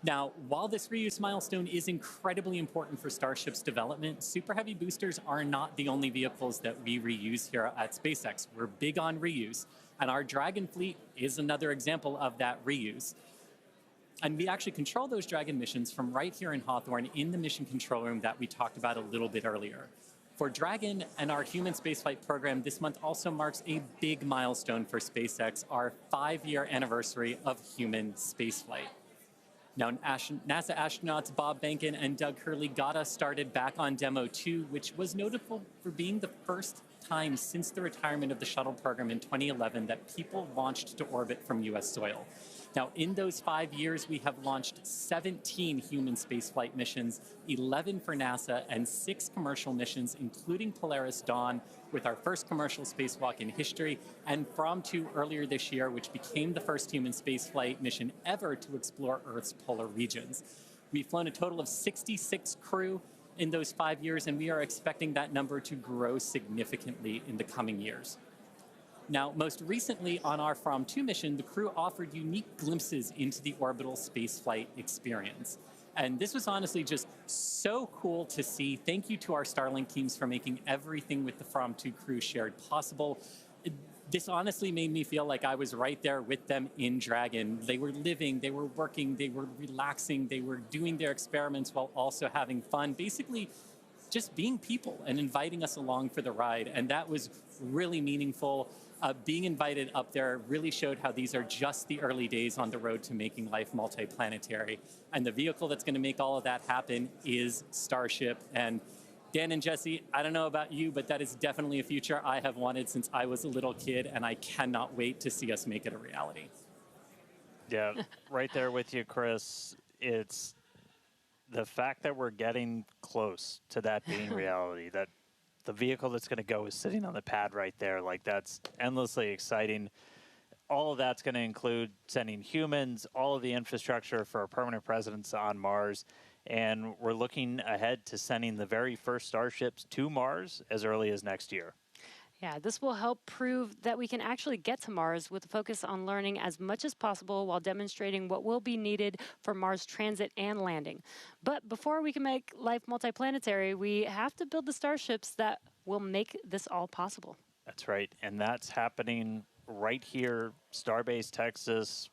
Now, while this reuse milestone is incredibly important for Starship's development, super heavy boosters are not the only vehicles that we reuse here at SpaceX. We're big on reuse, and our Dragon fleet is another example of that reuse. And we actually control those Dragon missions from right here in Hawthorne in the mission control room that we talked about a little bit earlier. For Dragon and our human spaceflight program, this month also marks a big milestone for SpaceX, our 5-year anniversary of human spaceflight. Now, NASA astronauts Bob Behnken and Doug Hurley got us started back on Demo 2, which was notable for being the first time since the retirement of the shuttle program in 2011 that people launched to orbit from US soil. Now, in those 5 years, we have launched 17 human spaceflight missions, 11 for NASA, and 6 commercial missions, including Polaris Dawn, with our first commercial spacewalk in history, and From-2 earlier this year, which became the first human spaceflight mission ever to explore Earth's polar regions. We've flown a total of 66 crew in those 5 years, and we are expecting that number to grow significantly in the coming years. Now, most recently on our From-2 mission, the crew offered unique glimpses into the orbital spaceflight experience. And this was honestly just so cool to see. Thank you to our Starlink teams for making everything with the From-2 crew shared possible. This honestly made me feel like I was right there with them in Dragon. They were living, they were working, they were relaxing, they were doing their experiments while also having fun. Basically, just being people and inviting us along for the ride. And that was really meaningful. Being invited up there really showed how these are just the early days on the road to making life multiplanetary. And the vehicle that's going to make all of that happen is Starship. And Dan and Jesse, I don't know about you, but that is definitely a future I have wanted since I was a little kid, and I cannot wait to see us make it a reality. Yeah, right there with you, Chris. It's the fact that we're getting close to that being reality, that the vehicle that's going to go is sitting on the pad right there. Like, that's endlessly exciting. All of that's going to include sending humans, all of the infrastructure for a permanent presence on Mars. And we're looking ahead to sending the very first Starships to Mars as early as next year. Yeah, this will help prove that we can actually get to Mars with a focus on learning as much as possible while demonstrating what will be needed for Mars transit and landing. But before we can make life multiplanetary, we have to build the starships that will make this all possible. That's right. And that's happening right here, Starbase, Texas,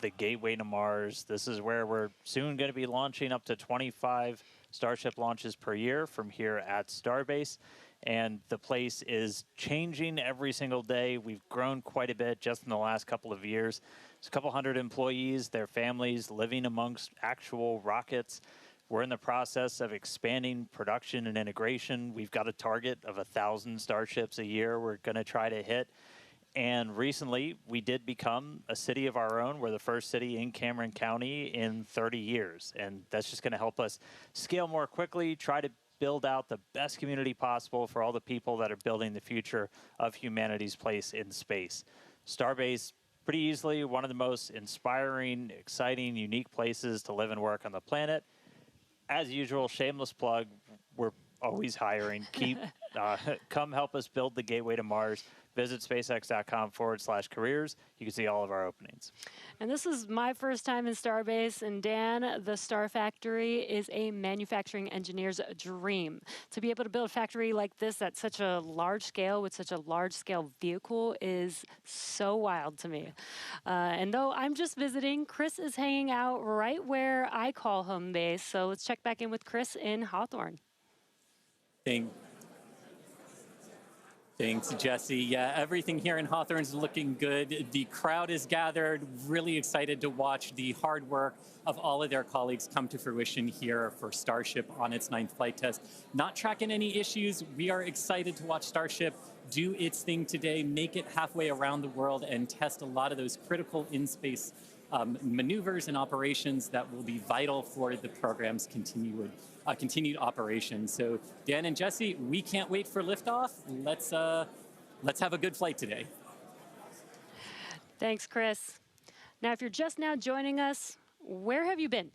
the gateway to Mars. This is where we're soon going to be launching up to 25 Starship launches per year from here at Starbase. And the place is changing every single day. We've grown quite a bit just in the last couple of years. There's a couple hundred employees, their families living amongst actual rockets. We're in the process of expanding production and integration. We've got a target of 1,000 Starships a year we're going to try to hit. And recently, we did become a city of our own. We're the first city in Cameron County in 30 years. And that's just going to help us scale more quickly, try to build out the best community possible for all the people that are building the future of humanity's place in space. Starbase, pretty easily one of the most inspiring, exciting, unique places to live and work on the planet. As usual, shameless plug, we're always hiring. Come help us build the gateway to Mars. Visit spacex.com/careers. You can see all of our openings. And this is my first time in Starbase, and Dan, the Star Factory is a manufacturing engineer's dream. To be able to build a factory like this at such a large scale with such a large scale vehicle is so wild to me. And though I'm just visiting, Chris is hanging out right where I call home base. So let's check back in with Chris in Hawthorne. Thanks, Jesse. Yeah, everything here in Hawthorne is looking good. The crowd is gathered, really excited to watch the hard work of all of their colleagues come to fruition here for Starship on its 9th flight test. Not tracking any issues. We are excited to watch Starship do its thing today, make it halfway around the world, and test a lot of those critical in-space maneuvers and operations that will be vital for the program's continued operation. So Dan and Jesse, we can't wait for liftoff. Let's have a good flight today. Thanks, Chris. Now, if you're just now joining us, where have you been?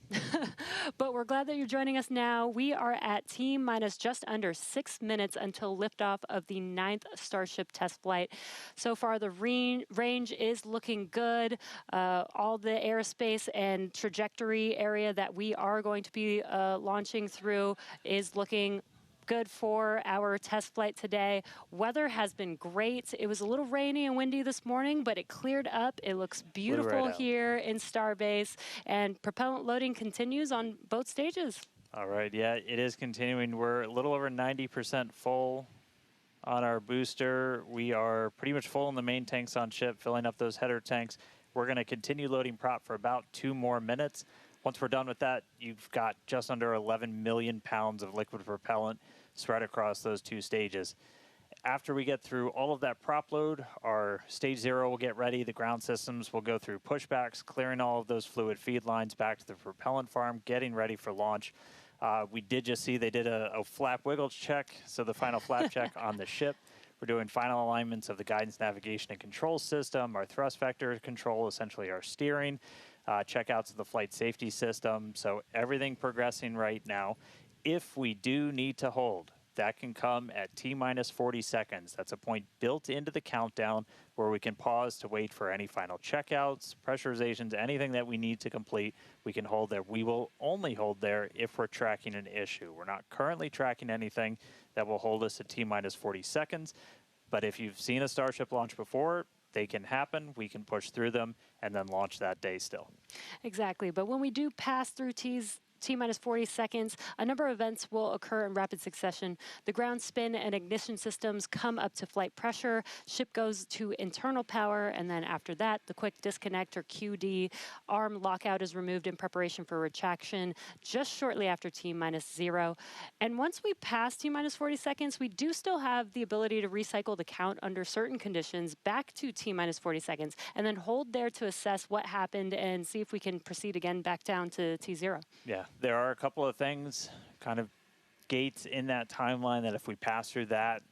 But we're glad that you're joining us now. We are at T-minus just under 6 minutes until liftoff of the 9th Starship test flight. So far, the range is looking good. All the airspace and trajectory area that we are going to be launching through is looking good for our test flight today. Weather has been great. It was a little rainy and windy this morning, but it cleared up. It looks beautiful here in Starbase, and propellant loading continues on both stages. All right, yeah, it is continuing. We're a little over 90% full on our booster. We are pretty much full in the main tanks on ship, filling up those header tanks. We're going to continue loading prop for about 2 more minutes. Once we're done with that, you've got just under 11 million pounds of liquid propellant spread across those 2 stages. After we get through all of that prop load, our stage 0 will get ready. The ground systems will go through pushbacks, clearing all of those fluid feed lines back to the propellant farm, getting ready for launch. We did just see they did a flap wiggle check, so the final flap check on the ship. We're doing final alignments of the guidance, navigation, and control system, our thrust vector control, essentially our steering, checkouts of the flight safety system. So everything progressing right now. If we do need to hold, that can come at T-minus 40 seconds. That's a point built into the countdown where we can pause to wait for any final checkouts, pressurizations, anything that we need to complete. We can hold there. We will only hold there if we're tracking an issue. We're not currently tracking anything that will hold us at T-minus 40 seconds. But if you've seen a Starship launch before, they can happen. We can push through them and then launch that day still. Exactly. But when we do pass through T-minus 40 seconds, a number of events will occur in rapid succession. The ground spin and ignition systems come up to flight pressure, ship goes to internal power, and then after that, the quick disconnect or QD, arm lockout is removed in preparation for retraction just shortly after T-minus 0. And once we pass T-minus 40 seconds, we do still have the ability to recycle the count under certain conditions back to T-minus 40 seconds, and then hold there to assess what happened and see if we can proceed again back down to T0. Yeah. There are a couple of things, kind of gates in that timeline that if we pass through that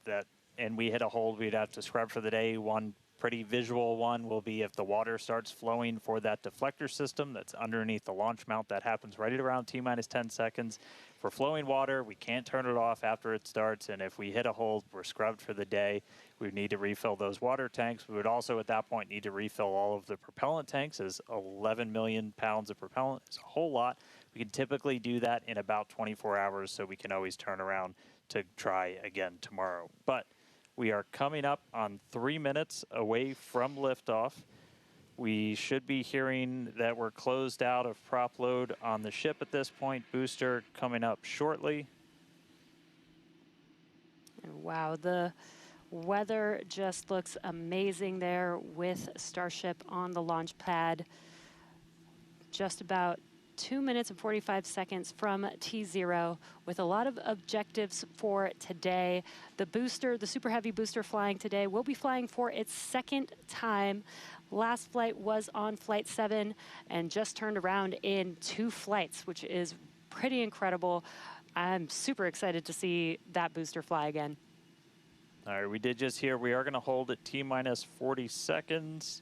and we hit a hold, we'd have to scrub for the day. One pretty visual one will be if the water starts flowing for that deflector system that's underneath the launch mount. That happens right at around T-minus 10 seconds. For flowing water, we can't turn it off after it starts, and if we hit a hold, we're scrubbed for the day. We would need to refill those water tanks. We would also, at that point, need to refill all of the propellant tanks, as 11 million pounds of propellant is a whole lot. We can typically do that in about 24 hours, so we can always turn around to try again tomorrow. But we are coming up on 3 minutes away from liftoff. We should be hearing that we're closed out of prop load on the ship at this point. Booster coming up shortly. Wow, the weather just looks amazing there with Starship on the launch pad. Just about 2 minutes and 45 seconds from T0 with a lot of objectives for today. The booster, the Super Heavy booster flying today, will be flying for its 2nd time. Last flight was on flight 7 and just turned around in 2 flights, which is pretty incredible. I'm super excited to see that booster fly again. All right, we did just hear we are going to hold at T-minus 40 seconds.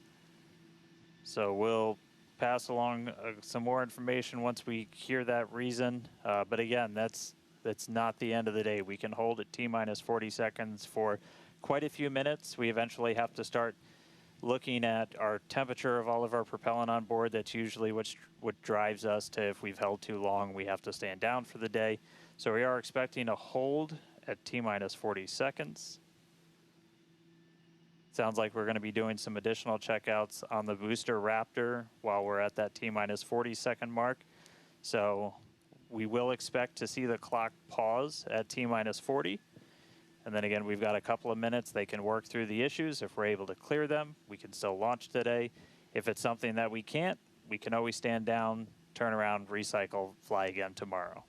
So we'll pass along some more information once we hear that reason. But again, that's not the end of the day. We can hold at T-minus 40 seconds for quite a few minutes. We eventually have to start looking at our temperature of all of our propellant on board. That's usually what drives us to, if we've held too long, we have to stand down for the day. So we are expecting a hold at T-minus 40 seconds. Sounds like we're going to be doing some additional checkouts on the booster Raptor while we're at that T-minus 40 second mark. So we will expect to see the clock pause at T-minus 40. And then again, we've got a couple of minutes. They can work through the issues. If we're able to clear them, we can still launch today. If it's something that we can't, we can always stand down, turn around, recycle, fly again tomorrow.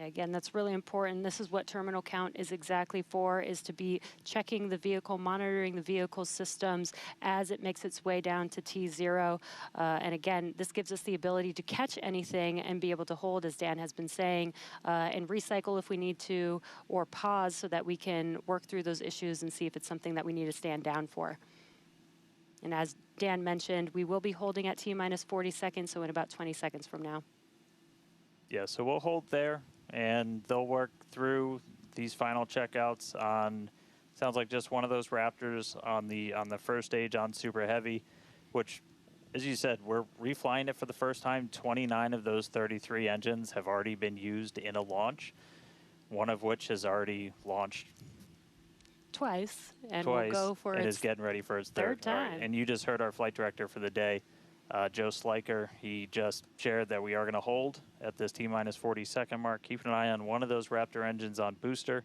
Again, that's really important. This is what terminal count is exactly for, is to be checking the vehicle, monitoring the vehicle systems as it makes its way down to T0. And again, this gives us the ability to catch anything and be able to hold, as Dan has been saying, and recycle if we need to, or pause so that we can work through those issues and see if it's something that we need to stand down for. And as Dan mentioned, we will be holding at T-minus 40 seconds, so in about 20 seconds from now. Yeah, so we'll hold there, and they'll work through these final checkouts on, sounds like just one of those Raptors on the first stage on Super Heavy, which, as you said, we're reflying it for the first time. 29 of those 33 engines have already been used in a launch, one of which has already launched Twice, and twice, we'll go for and its is getting ready for its third All right. time. And you just heard our flight director for the day, Joe Sliker. He just shared that we are going to hold at this T-minus 40-second mark. Keep an eye on one of those Raptor engines on booster.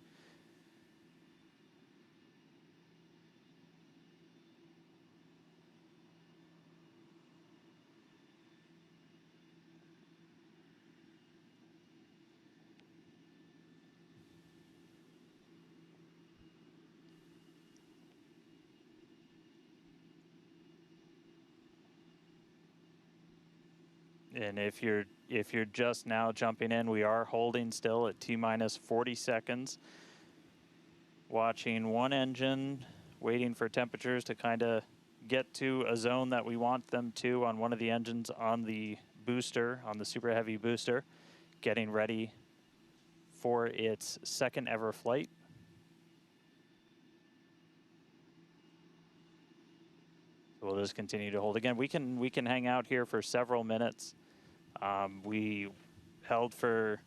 And if you're just now jumping in, we are holding still at T-minus 40 seconds. Watching one engine, waiting for temperatures to kind of get to a zone that we want them to on one of the engines on the booster, on the Super Heavy booster, getting ready for its second ever flight. We'll just continue to hold. Again, we can hang out here for several minutes. We held for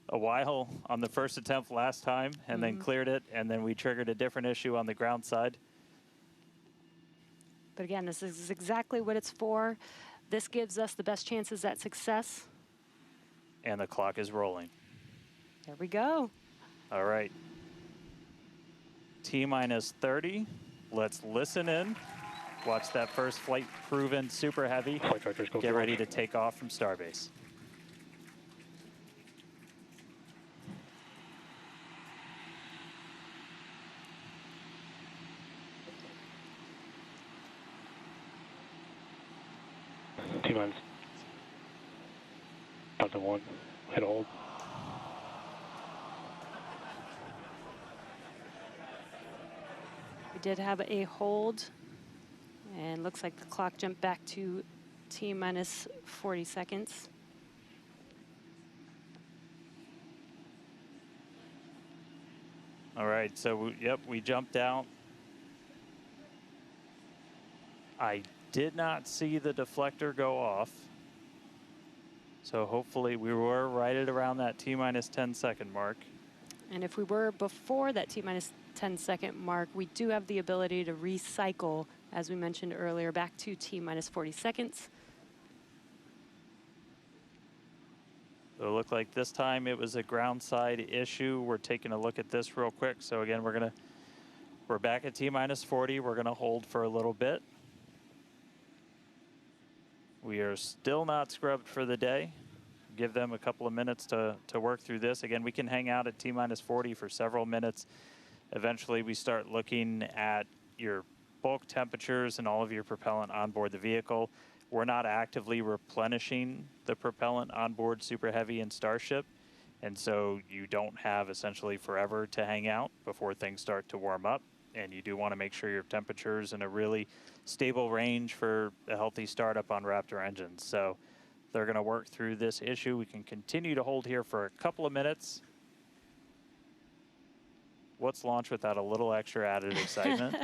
a while on the first attempt last time, and then cleared it, and then we triggered a different issue on the ground side. But again, this is exactly what it's for. This gives us the best chances at success. And the clock is rolling. There we go. All right. T-minus 30. Let's listen in. Watch that first flight proven Super Heavy. Get ready to take off from Starbase. T-minus. Delta 1. Hit hold. We did have a hold, and looks like the clock jumped back to T-minus 40 seconds. All right, so we jumped out. I did not see the deflector go off. So hopefully we were right at around that T-minus 10-second mark. And if we were before that T-minus 10-second mark, we do have the ability to recycle, as we mentioned earlier, back to T-minus 40 seconds. So it looked like this time it was a ground side issue. We're taking a look at this real quick. So again, we're back at T-minus 40. We're gonna hold for a little bit. We are still not scrubbed for the day. Give them a couple of minutes to work through this. Again, we can hang out at T-minus 40 for several minutes. Eventually, we start looking at your bulk temperatures and all of your propellant on board the vehicle. We're not actively replenishing the propellant on board Super Heavy and Starship, and so you don't have essentially forever to hang out before things start to warm up. And you do want to make sure your temperature's in a really stable range for a healthy startup on Raptor engines. So they're going to work through this issue. We can continue to hold here for a couple of minutes. What's launch without a little extra added excitement?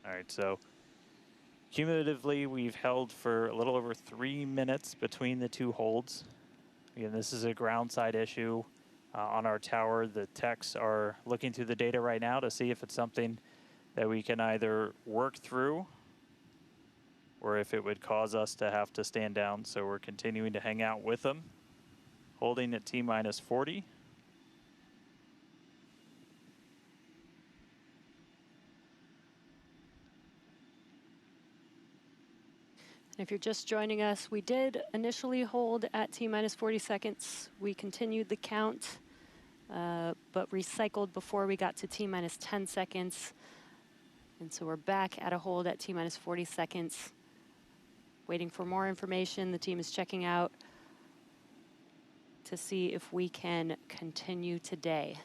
All right, so cumulatively, we've held for a little over 3 minutes between the two holds. Again, this is a ground side issue on our tower. The techs are looking through the data right now to see if it's something that we can either work through or if it would cause us to have to stand down. So we're continuing to hang out with them, holding at T-minus 40. And if you're just joining us, we did initially hold at T-minus 40 seconds. We continued the count but recycled before we got to T-minus 10 seconds. And so we're back at a hold at T-minus 40 seconds. Waiting for more information. The team is checking out to see if we can continue today.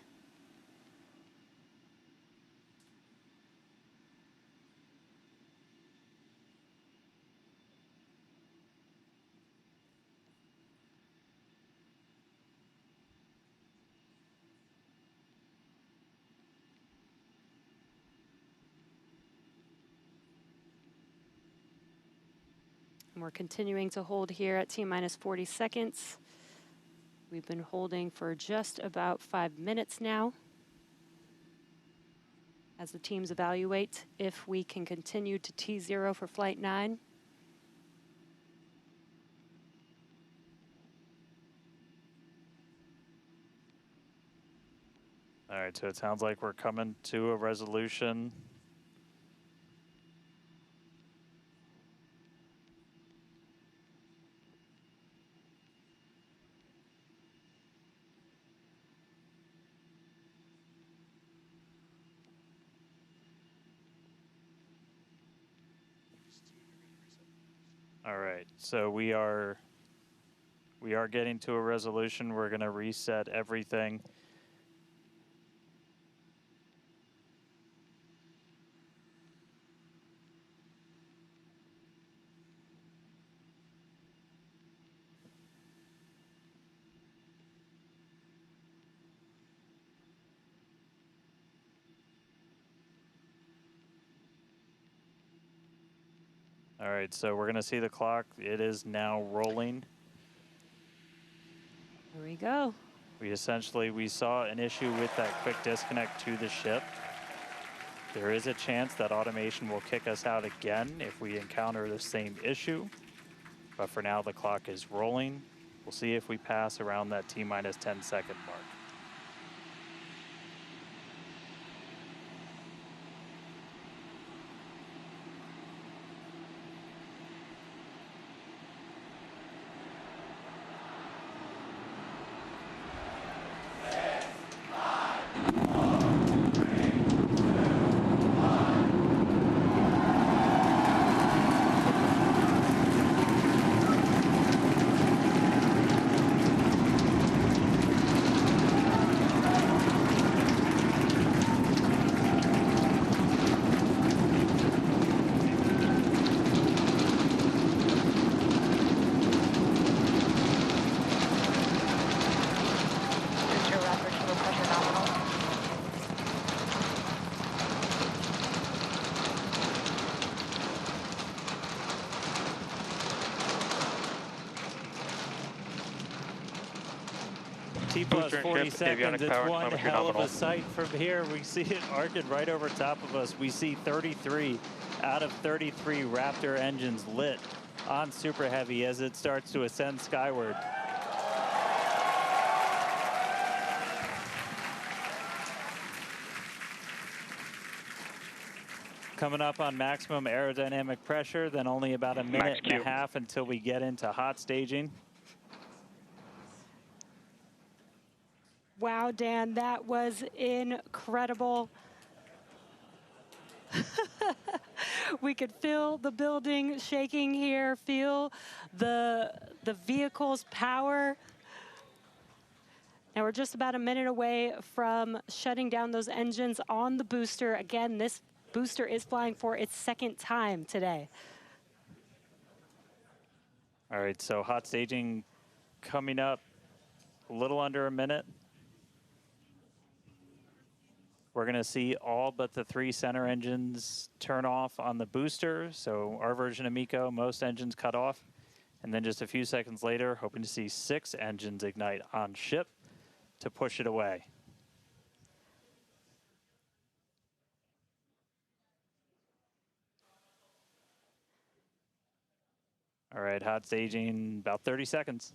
And we're continuing to hold here at T-minus 40 seconds. We've been holding for just about 5 minutes now as the teams evaluate if we can continue to T0 for Flight 9. All right, so it sounds like we're coming to a resolution. All right, so we are getting to a resolution. We're going to reset everything. All right, so we're going to see the clock. It is now rolling. Here we go. We saw an issue with that quick disconnect to the ship. There is a chance that automation will kick us out again if we encounter the same issue. But for now, the clock is rolling. We'll see if we pass around that T-minus 10 second mark. T plus 40 seconds, it's one hell of a sight from here. We see it arcing right over top of us. We see 33 out of 33 Raptor engines lit on Super Heavy as it starts to ascend skyward. Coming up on maximum aerodynamic pressure, then only about a minute and a half until we get into hot staging. Wow, Dan, that was incredible. We could feel the building shaking here, feel the vehicle's power. Now we're just about a minute away from shutting down those engines on the booster. Again, this booster is flying for its second time today. All right, so hot staging coming up a little under a minute. We're going to see all but the 3 center engines turn off on the booster. So our version of MECO, most engines cut off. And then just a few seconds later, hoping to see 6 engines ignite on ship to push it away. All right, hot staging, about 30 seconds.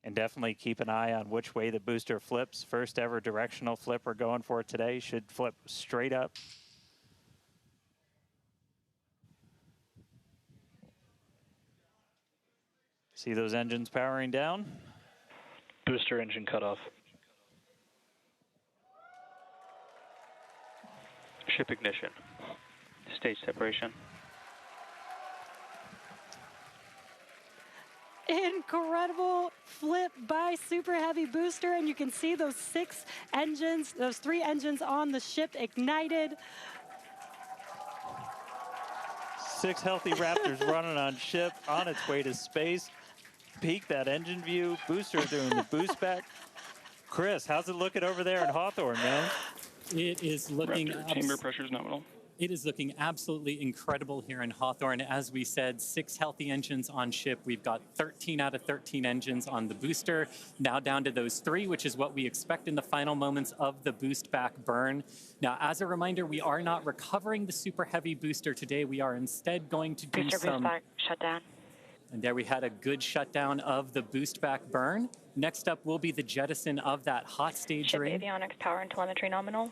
And definitely keep an eye on which way the booster flips. First ever directional flip we're going for today should flip straight up. See those engines powering down? Booster engine cutoff. Ship ignition. Stage separation. Incredible flip by Super Heavy booster, and you can see those 6 engines, those 3 engines on the ship ignited. 6 healthy Raptors running on ship, on its way to space. Peek that engine view. Booster doing the boost back. Chris, how's it looking over there in Hawthorne, man? It is looking Raptor chamber pressure is nominal. It is looking absolutely incredible here in Hawthorne. As we said, 6 healthy engines on ship. We've got 13 out of 13 engines on the booster. Now down to those 3, which is what we expect in the final moments of the boost back burn. Now, as a reminder, we are not recovering the Super Heavy booster today. We are instead going to do boost back, shut down. And there we had a good shutdown of the boost back burn. Next up will be the jettison of that hot stage Ship ring. avionics, power and telemetry nominal.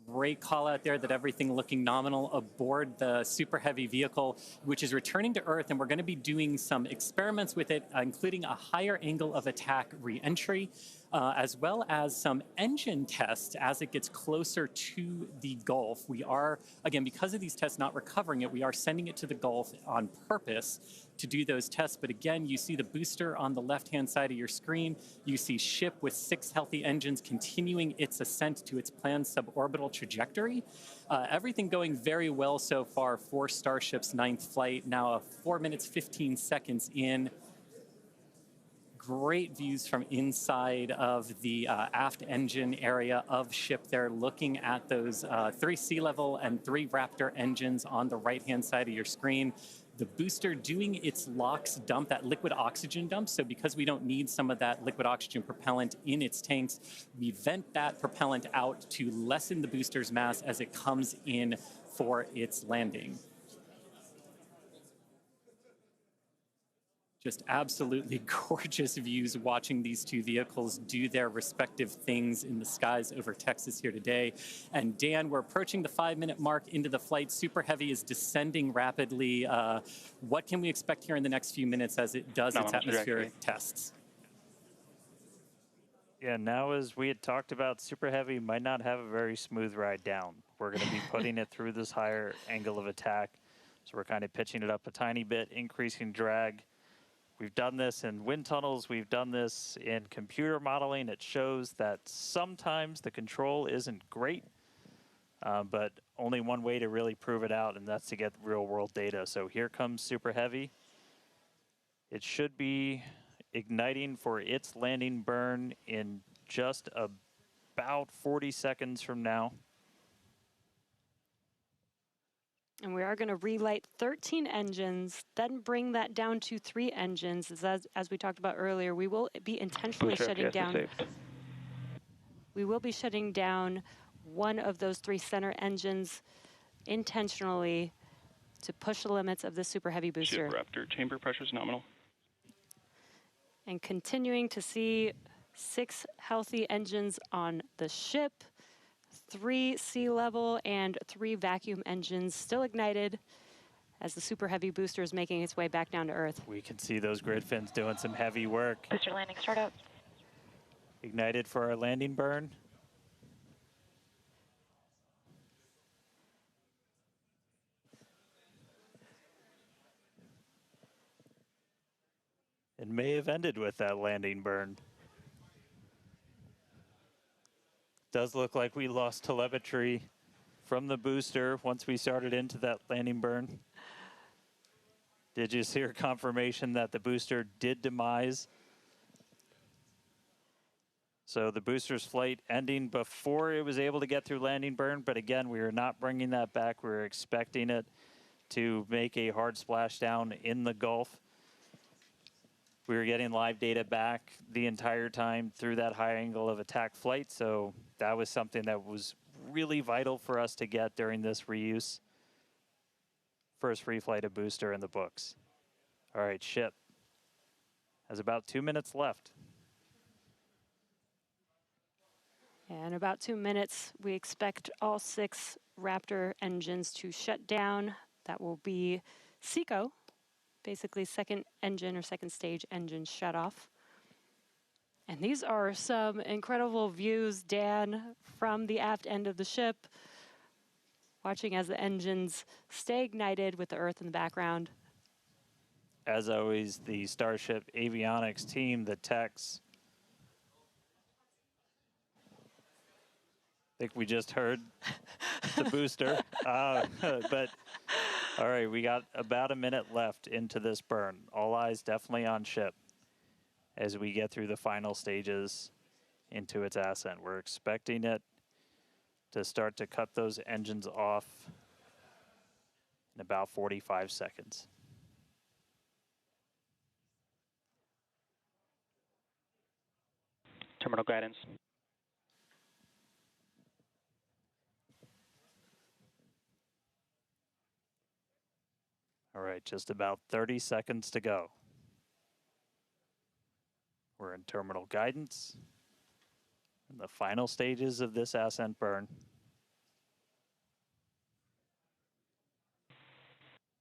Great call out there that everything looking nominal aboard the Super Heavy vehicle, which is returning to Earth, and we're going to be doing some experiments with it, including a higher angle of attack re-entry, as well as some engine tests as it gets closer to the Gulf. We are, again, because of these tests not recovering it, we are sending it to the Gulf on purpose to do those tests. But again, you see the booster on the left-hand side of your screen. You see ship with 6 healthy engines continuing its ascent to its planned suborbital trajectory. Everything going very well so far for Starship's 9th flight. Now 4 minutes, 15 seconds in. Great views from inside of the aft engine area of ship there, looking at those 3 sea level and 3 Raptor engines on the right-hand side of your screen. The booster doing its LOX dump, that liquid oxygen dump. So because we don't need some of that liquid oxygen propellant in its tanks, we vent that propellant out to lessen the booster's mass as it comes in for its landing. Just absolutely gorgeous views watching these 2 vehicles do their respective things in the skies over Texas here today. And Dan, we're approaching the 5-minute mark into the flight. Super Heavy is descending rapidly. What can we expect here in the next few minutes as it does its atmospheric tests? Yeah, now as we had talked about, Super Heavy might not have a very smooth ride down. We're going to be putting it through this higher angle of attack. So we're kind of pitching it up a tiny bit, increasing drag. We've done this in wind tunnels. We've done this in computer modeling. It shows that sometimes the control isn't great, but only one way to really prove it out, and that's to get real world data. So here comes Super Heavy. It should be igniting for its landing burn in just about 40 seconds from now. And we are going to relight 13 engines, then bring that down to 3 engines. As we talked about earlier, we will be intentionally shutting down. We will be shutting down one of those 3 center engines intentionally to push the limits of the Super Heavy booster. Ship Raptor chamber pressure is nominal. And continuing to see 6 healthy engines on the ship. 3 sea level and 3 vacuum engines still ignited as the Super Heavy booster is making its way back down to Earth. We can see those grid fins doing some heavy work. Booster landing startup. Ignited for our landing burn. It may have ended with that landing burn. Does look like we lost telemetry from the booster once we started into that landing burn. Did you hear confirmation that the booster did demise? So the booster's flight ending before it was able to get through landing burn, but again, we are not bringing that back. We're expecting it to make a hard splashdown in the Gulf. We were getting live data back the entire time through that high angle of attack flight, so that was something that was really vital for us to get during this reuse. First free flight of booster in the books. All right, ship has about 2 minutes left. In about 2 minutes, we expect all 6 Raptor engines to shut down. That will be SECO basically second engine or second stage engine shut off. And these are some incredible views, Dan, from the aft end of the ship, watching as the engines stay ignited with the Earth in the background. As always, the Starship avionics team, the techs. I think we just heard the booster. But all right, we got about a minute left into this burn. All eyes definitely on ship as we get through the final stages into its ascent. We're expecting it to start to cut those engines off in about 45 seconds. Terminal guidance. All right, just about 30 seconds to go. We're in terminal guidance in the final stages of this ascent burn.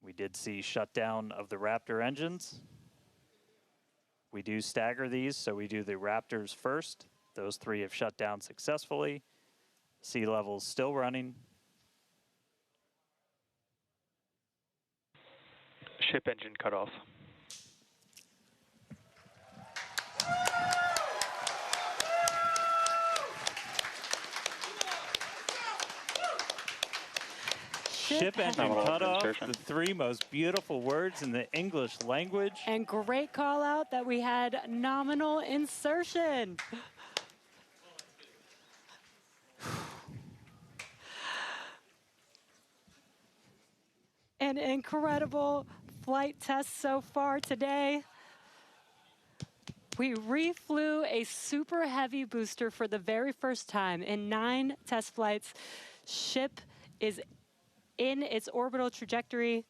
We did see shutdown of the Raptor engines. We do stagger these, so we do the Raptors first. Those 3 have shut down successfully. Sea level's still running. Ship engine cutoff. Ship engine Nominal cutoff, insertion. the 3 most beautiful words in the English language. And great call out that we had nominal insertion. An incredible flight test so far today. We reflew a super heavy booster for the very first time in 9 test flights. Ship is in its orbital trajectory.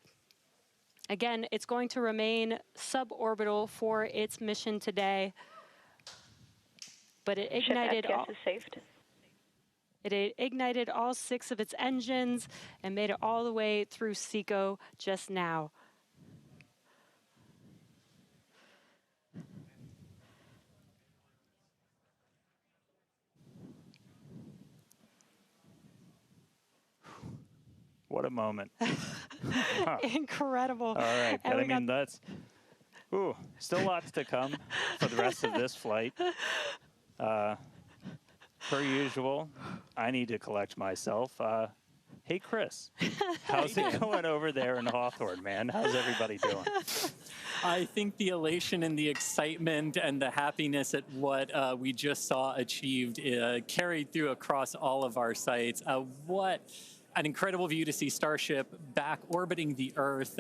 Again, it's going to remain suborbital for its mission today. But it ignited Ship F-gas is saved. It ignited all 6 of its engines and made it all the way through SECO just now. What a moment. Incredible. All right, And but I we got- mean, that's, still lots to come for the rest of this flight. Per usual, I need to collect myself. Hey, Chris, how's it going over there in Hawthorne, man? How's everybody doing? I think the elation and the excitement and the happiness at what we just saw achieved carried through across all of our sites. What an incredible view to see Starship back orbiting the Earth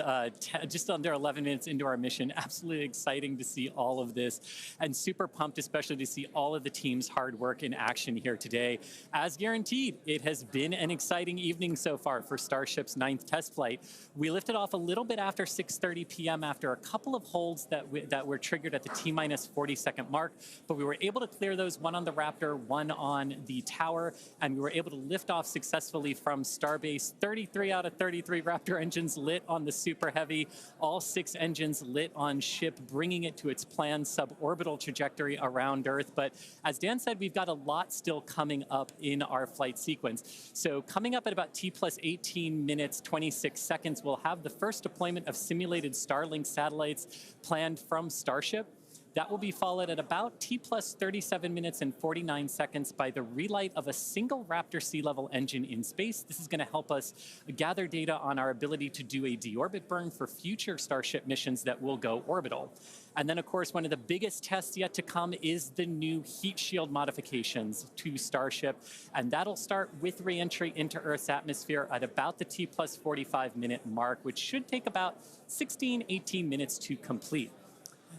just under 11 minutes into our mission. Absolutely exciting to see all of this, and super pumped especially to see all of the team's hard work in action here today. As guaranteed, it has been an exciting evening so far for Starship's 9th test flight. We lifted off a little bit after 6:30 p.m. after a couple of holds that were triggered at the T-minus 40-second mark, but we were able to clear those, 1 on the Raptor, 1 on the tower, and we were able to lift off successfully from Starbase. 33 out of 33 Raptor engines lit on the Super Heavy, all 6 engines lit on ship, bringing it to its planned suborbital trajectory around Earth. But as Dan said, we've got a lot still coming up in our flight sequence. So coming up at about T plus 18 minutes, 26 seconds, we'll have the first deployment of simulated Starlink satellites planned from Starship. That will be followed at about T plus 37 minutes and 49 seconds by the relight of a single Raptor sea level engine in space. This is going to help us gather data on our ability to do a deorbit burn for future Starship missions that will go orbital. And then, of course, one of the biggest tests yet to come is the new heat shield modifications to Starship. And that'll start with re-entry into Earth's atmosphere at about the T plus 45 minute mark, which should take about 16, 18 minutes to complete.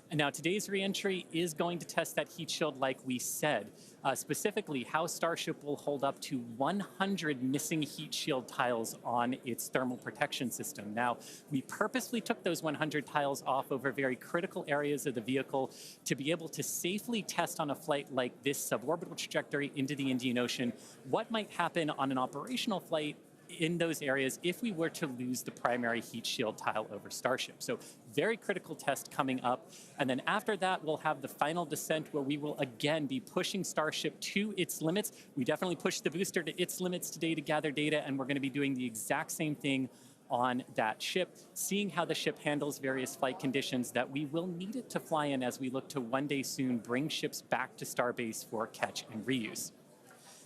And now today's reentry is going to test that heat shield like we said, specifically how Starship will hold up to 100 missing heat shield tiles on its thermal protection system. Now, we purposely took those 100 tiles off over very critical areas of the vehicle to be able to safely test on a flight like this suborbital trajectory into the Indian Ocean what might happen on an operational flight in those areas if we were to lose the primary heat shield tile over Starship. So very critical test coming up. And then after that, we'll have the final descent where we will again be pushing Starship to its limits. We definitely pushed the booster to its limits today to gather data, and we're going to be doing the exact same thing on that ship, seeing how the ship handles various flight conditions that we will need it to fly in as we look to one day soon bring ships back to Starbase for catch and reuse.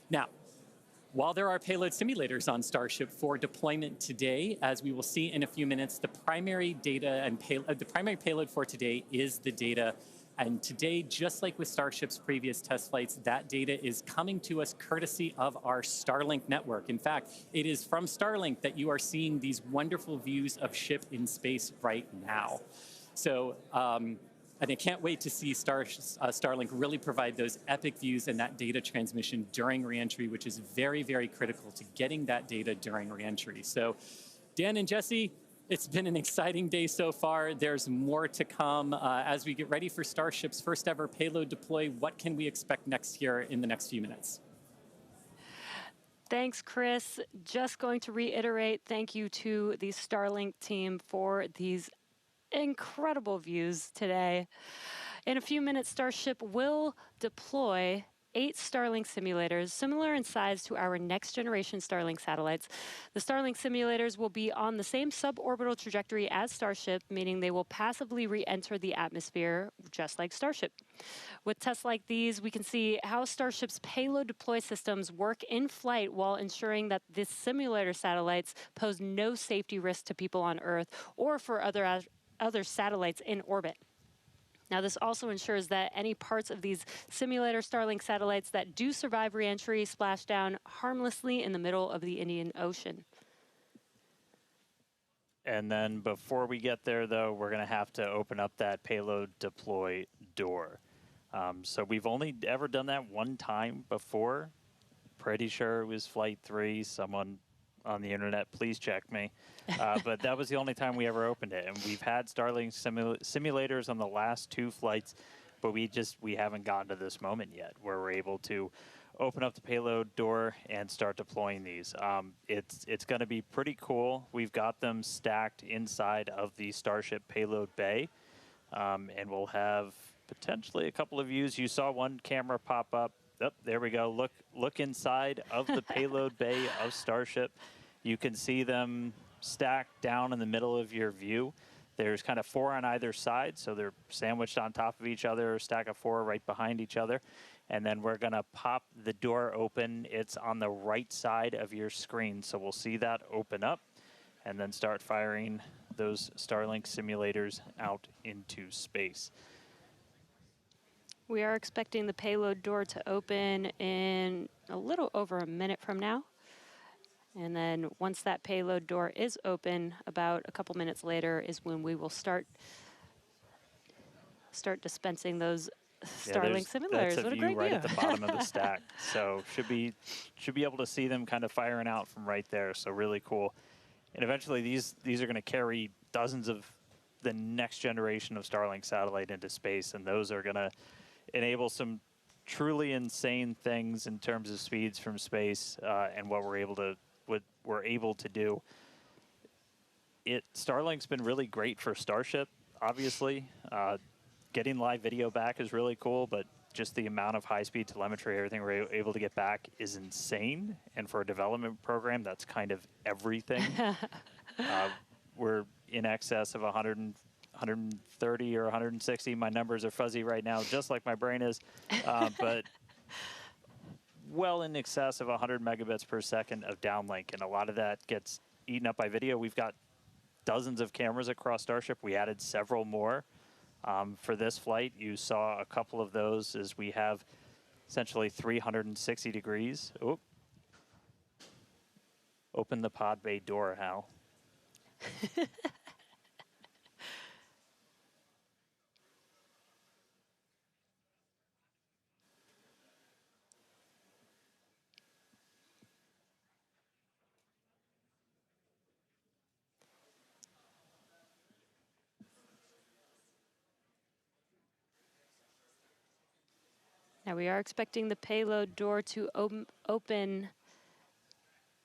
Now, while there are payload simulators on Starship for deployment today, as we will see in a few minutes, the primary data and the primary payload for today is the data. And today, just like with Starship's previous test flights, that data is coming to us courtesy of our Starlink network. In fact, it is from Starlink that you are seeing these wonderful views of ship in space right now. So, and I can't wait to see Starlink really provide those epic views and that data transmission during reentry, which is very, very critical to getting that data during reentry. So, Dan and Jesse, it's been an exciting day so far. There's more to come. As we get ready for Starship's first ever payload deploy, what can we expect next here in the next few minutes? Thanks, Chris. Just going to reiterate, thank you to the Starlink team for these incredible views today. In a few minutes, Starship will deploy 8 Starlink simulators, similar in size to our next generation Starlink satellites. The Starlink simulators will be on the same suborbital trajectory as Starship, meaning they will passively re-enter the atmosphere, just like Starship. With tests like these, we can see how Starship's payload deploy systems work in flight while ensuring that the simulator satellites pose no safety risk to people on Earth or for other satellites in orbit. Now, this also ensures that any parts of these simulator Starlink satellites that do survive reentry splash down harmlessly in the middle of the Indian Ocean. And then before we get there, though, we're going to have to open up that payload deploy door. So we've only ever done that one time before. Pretty sure it was Flight 3. Someone on the internet, please check me. But that was the only time we ever opened it. And we've had Starlink simulators on the last 2 flights, but we haven't gotten to this moment yet where we're able to open up the payload door and start deploying these. It's going to be pretty cool. We've got them stacked inside of the Starship payload bay, and we'll have potentially a couple of views. You saw one camera pop up. Oh, there we go. Look inside of the payload bay of Starship. You can see them stacked down in the middle of your view. There's kind of 4 on either side, so they're sandwiched on top of each other, a stack of 4 right behind each other. And then we're going to pop the door open. It's on the right side of your screen, so we'll see that open up and then start firing those Starlink simulators out into space. We are expecting the payload door to open in a little over a minute from now. And then once that payload door is open, about a couple minutes later is when we will start dispensing those Starlink simulators. That's what a great right view. at the bottom of the stack. So should be able to see them kind of firing out from right there. So really cool. And eventually these are going to carry dozens of the next generation of Starlink satellite into space, and those are going to enable some truly insane things in terms of speeds from space and what we're able to do. Starlink's been really great for Starship, obviously. Getting live video back is really cool, but just the amount of high-speed telemetry, everything we're able to get back is insane. And for a development program, that's kind of everything. We're in excess of 130 or 160. My numbers are fuzzy right now, just like my brain is. But well in excess of 100 megabits per second of downlink, and a lot of that gets eaten up by video. We've got dozens of cameras across Starship. We added several more for this flight. You saw a couple of those as we have essentially 360 degrees. Oop. Open the pod bay door, Hal. Now we are expecting the payload door to open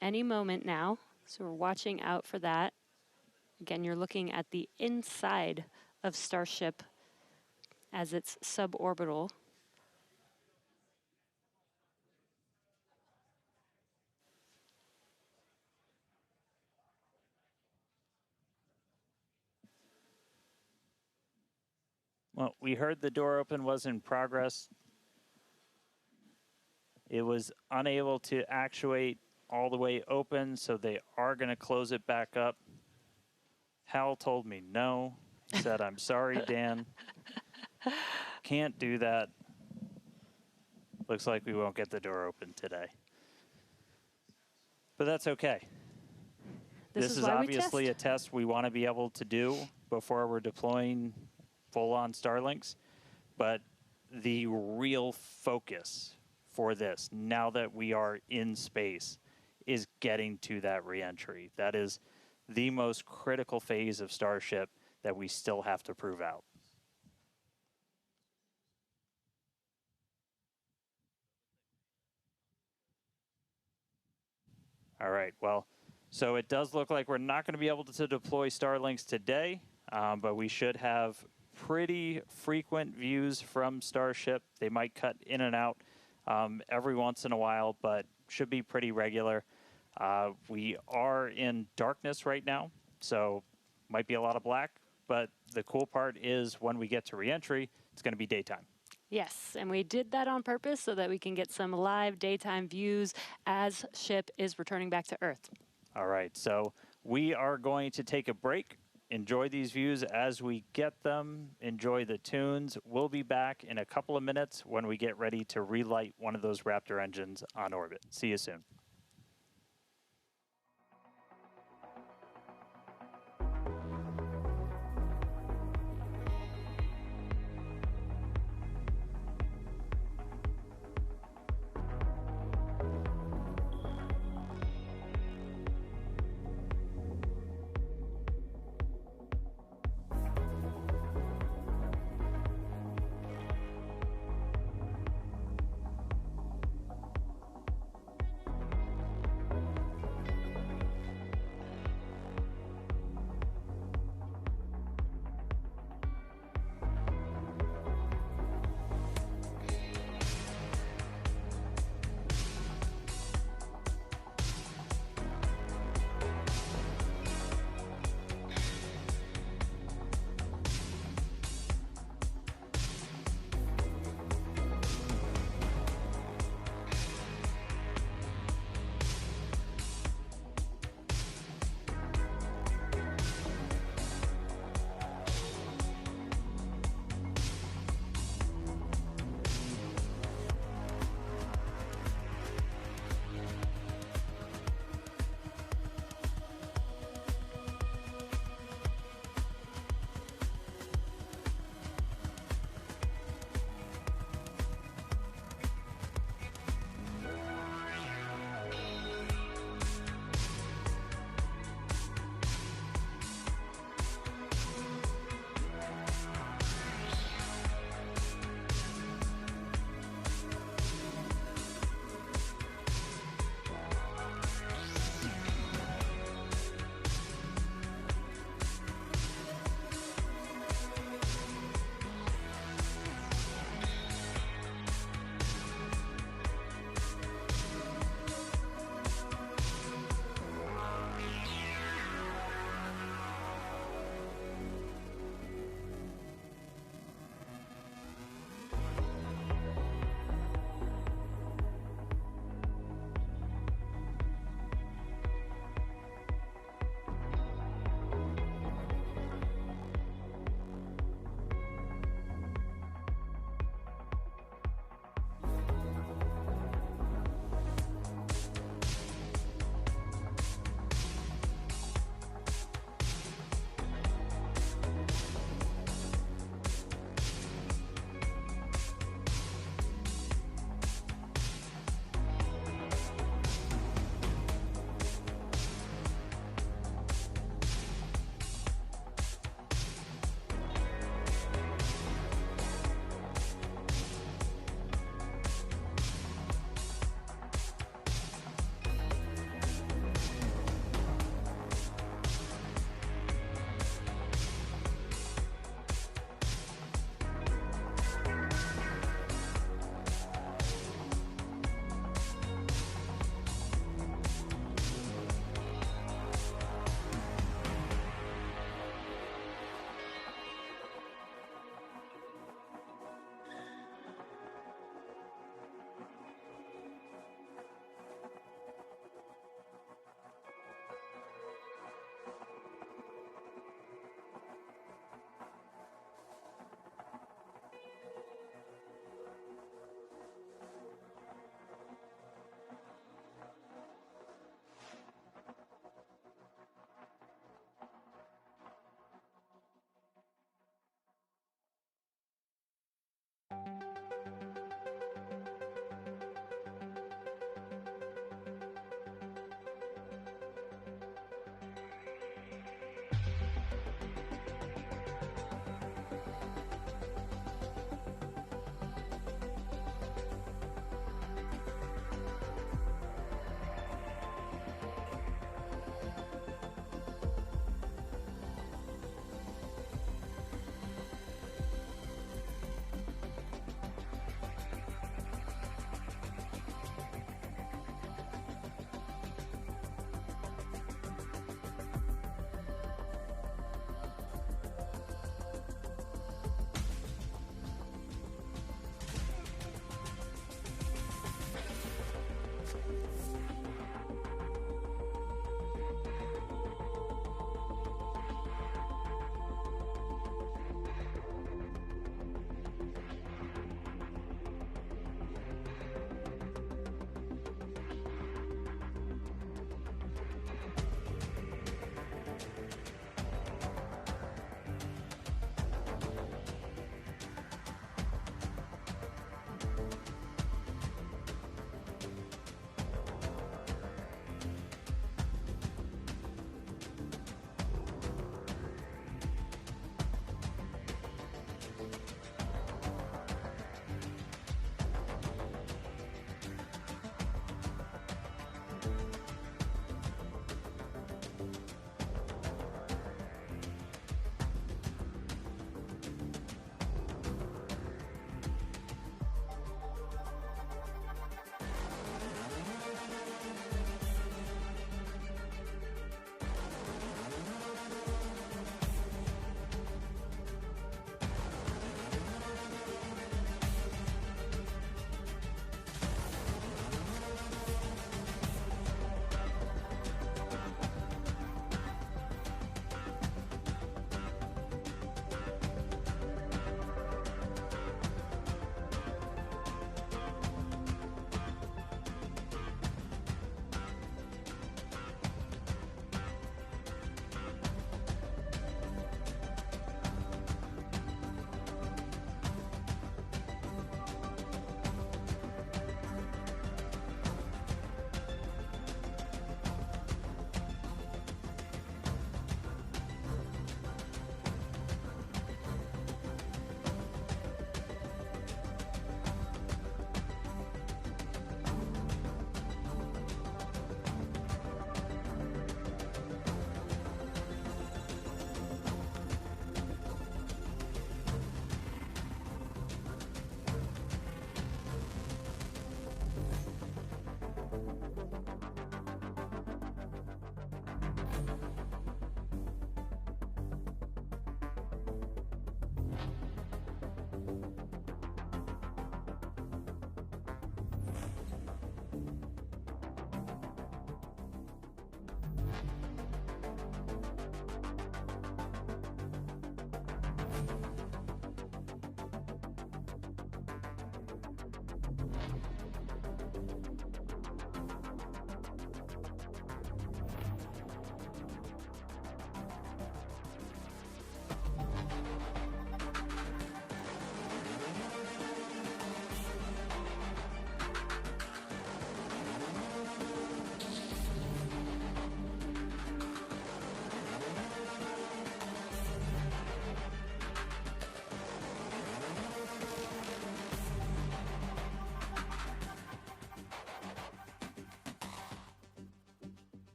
any moment now. So we're watching out for that. Again, you're looking at the inside of Starship as it's suborbital. Well, we heard the door open was in progress. It was unable to actuate all the way open, so they are going to close it back up. Hal told me no. He said, I'm sorry, Dan. Can't do that. Looks like we won't get the door open today. But that's okay. This is obviously a test we want to be able to do before we're deploying full-on Starlinks. But the real focus for this, now that we are in space, is getting to that reentry. That is the most critical phase of Starship that we still have to prove out. All right, well, so it does look like we're not going to be able to deploy Starlinks today, but we should have pretty frequent views from Starship. They might cut in and out every once in a while, but should be pretty regular. We are in darkness right now, so might be a lot of black, but the cool part is when we get to reentry, it's going to be daytime. Yes, and we did that on purpose so that we can get some live daytime views as ship is returning back to Earth. All right, so we are going to take a break. Enjoy these views as we get them. Enjoy the tunes. We'll be back in a couple of minutes when we get ready to relight one of those Raptor engines on orbit. See you soon.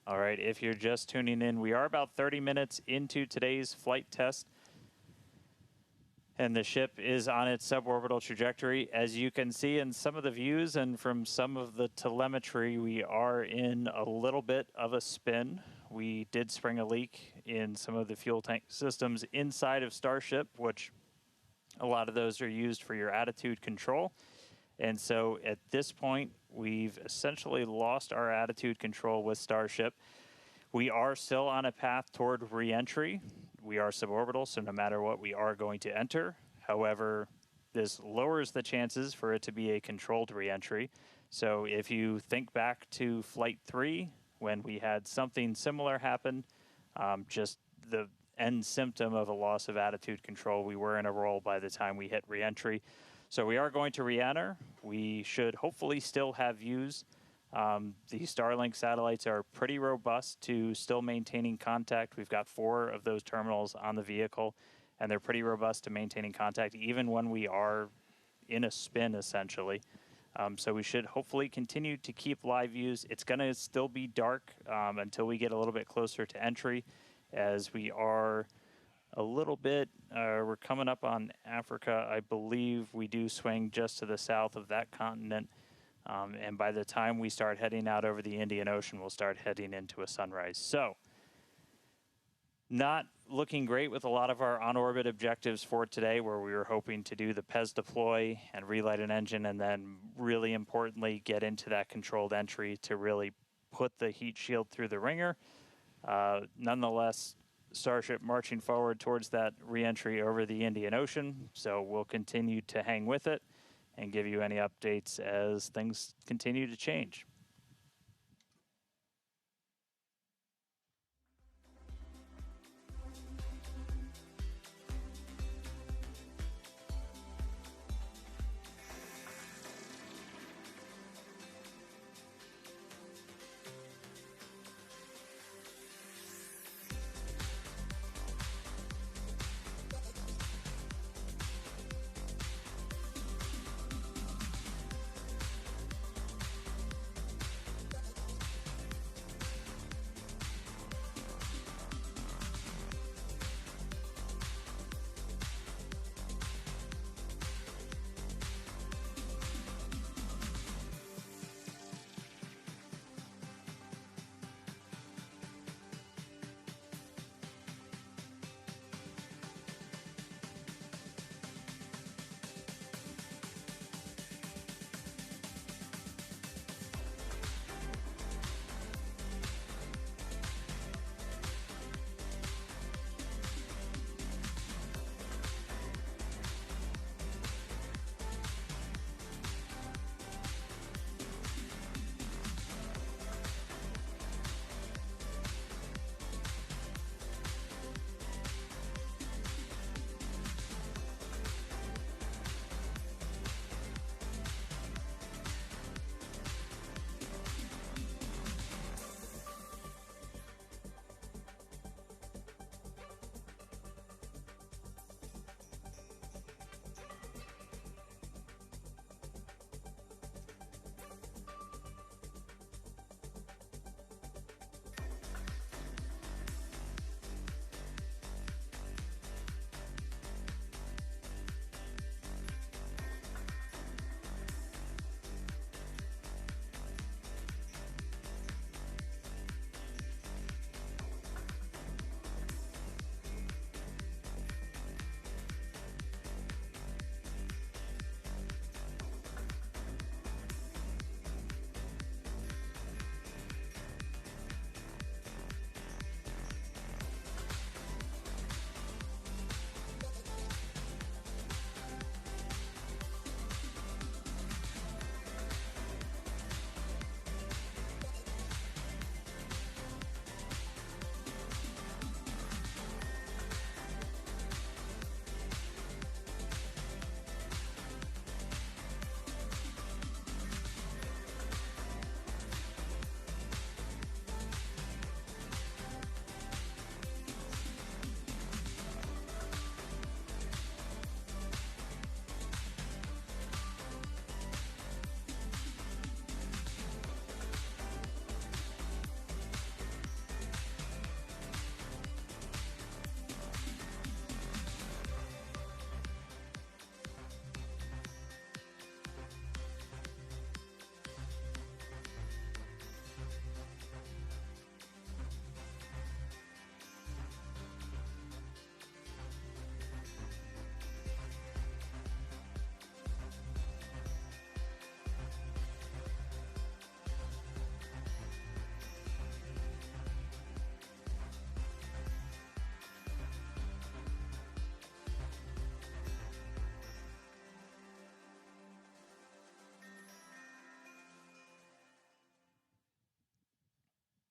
All right, if you're just tuning in, we are about 30 minutes into today's flight test, and the ship is on its suborbital trajectory. As you can see in some of the views and from some of the telemetry, we are in a little bit of a spin. We did spring a leak in some of the fuel tank systems inside of Starship, which a lot of those are used for your attitude control. And so at this point, we've essentially lost our attitude control with Starship. We are still on a path toward re-entry. We are suborbital, so no matter what, we are going to enter. However, this lowers the chances for it to be a controlled re-entry. So if you think back to Flight 3, when we had something similar happen, just the end symptom of a loss of attitude control, we were in a roll by the time we hit re-entry. So we are going to re-enter. We should hopefully still have views. The Starlink satellites are pretty robust to still maintaining contact. We've got 4 of those terminals on the vehicle, and they're pretty robust to maintaining contact even when we are in a spin, essentially. So we should hopefully continue to keep live views. It's going to still be dark until we get a little bit closer to entry, as we are a little bit, we're coming up on Africa. I believe we do swing just to the south of that continent. And by the time we start heading out over the Indian Ocean, we'll start heading into a sunrise. So, not looking great with a lot of our on-orbit objectives for today, where we were hoping to do the PES deploy and relight an engine, and then really importantly, get into that controlled entry to really put the heat shield through the ringer. Nonetheless, Starship marching forward towards that re-entry over the Indian Ocean, so we'll continue to hang with it and give you any updates as things continue to change.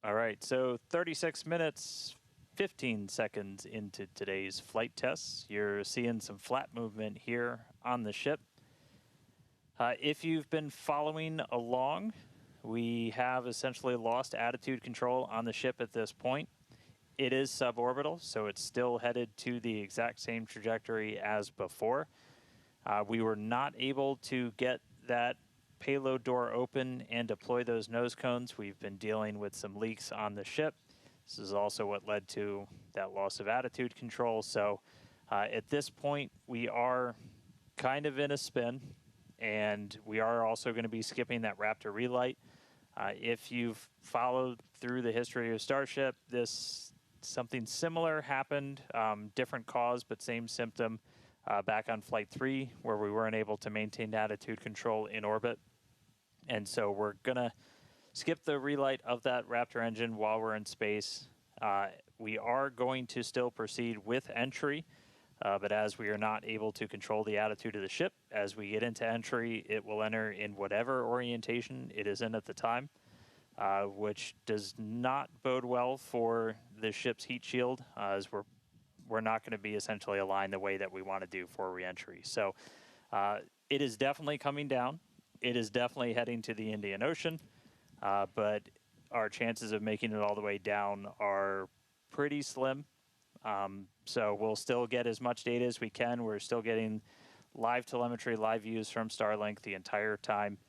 All right, so 36 minutes, 15 seconds into today's flight tests. You're seeing some flat movement here on the ship. If you've been following along, we have essentially lost attitude control on the ship at this point. It is suborbital, so it's still headed to the exact same trajectory as before. We were not able to get that payload door open and deploy those nose cones. We've been dealing with some leaks on the ship. This is also what led to that loss of attitude control. So at this point, we are kind of in a spin, and we are also going to be skipping that Raptor relight. If you've followed through the history of Starship, something similar happened, different cause, but same symptom back on Flight 3, where we weren't able to maintain attitude control in orbit. And so we're going to skip the relight of that Raptor engine while we're in space. We are going to still proceed with entry, but as we are not able to control the attitude of the ship, as we get into entry, it will enter in whatever orientation it is in at the time, which does not bode well for the ship's heat shield, as we're not going to be essentially aligned the way that we want to do for reentry. So it is definitely coming down. It is definitely heading to the Indian Ocean, but our chances of making it all the way down are pretty slim. So we'll still get as much data as we can. We're still getting live telemetry, live views from Starlink the entire time,